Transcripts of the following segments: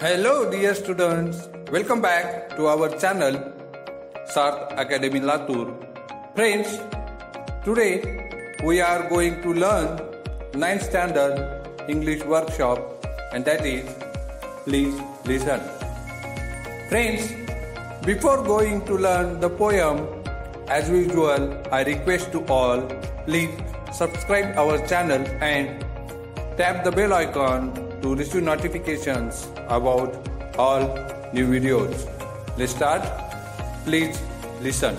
Hello dear students, welcome back to our channel Sarth Academy Latur. Friends, today we are going to learn 9th standard English workshop, and that is please listen. Friends, before going to learn the poem, as usual I request to all, please subscribe our channel and tap the bell icon to receive notifications about all new videos. Let's start. Please listen.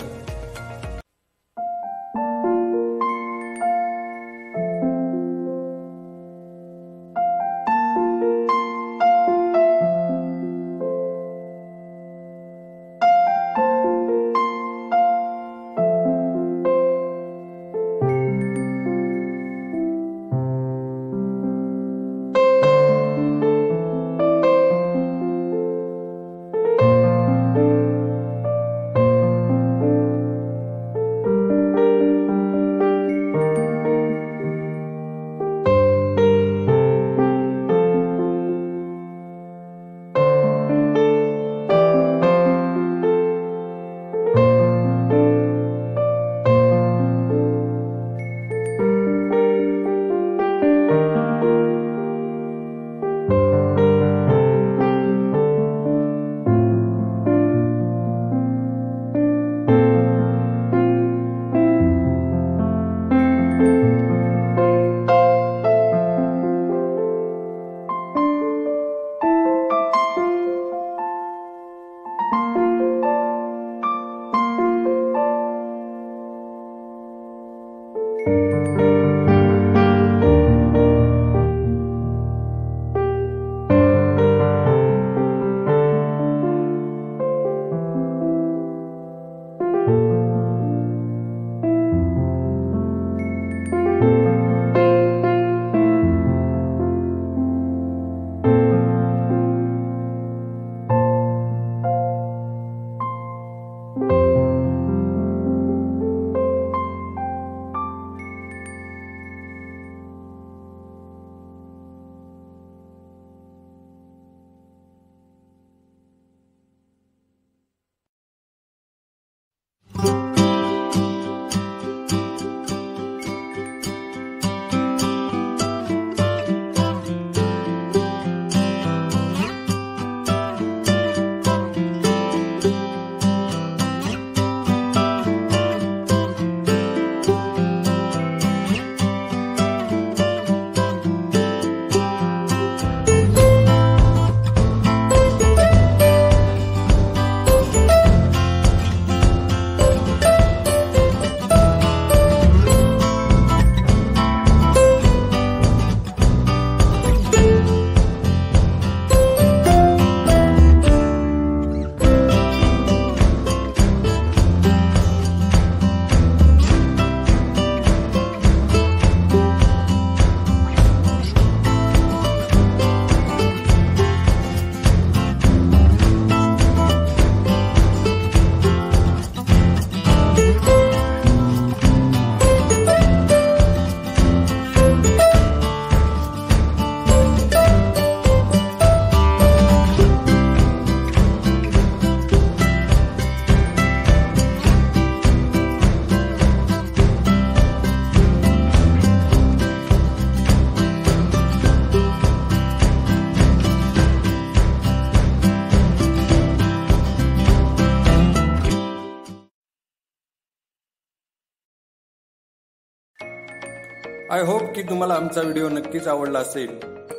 I hope की तुम्हाला आमचा व्हिडिओ नक्कीच आवडला असेल.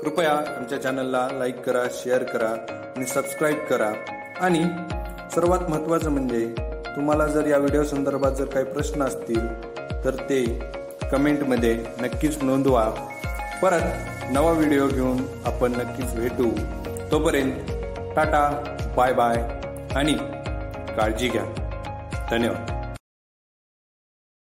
कृपया आमच्या चॅनलला लाईक करा, शेअर करा आणि सबस्क्राईब करा. आणि सर्वात महत्त्वाचं म्हणजे तुम्हाला जर या व्हिडिओ संदर्भात जर काही प्रश्न असतील तर ते कमेंटमध्ये नक्कीच नोंदवा. परत नवा व्हिडिओ घेऊन आपण नक्कीच भेटू. तोपर्यंत टाटा, बाय बाय आणि काळजी घ्या. धन्यवाद.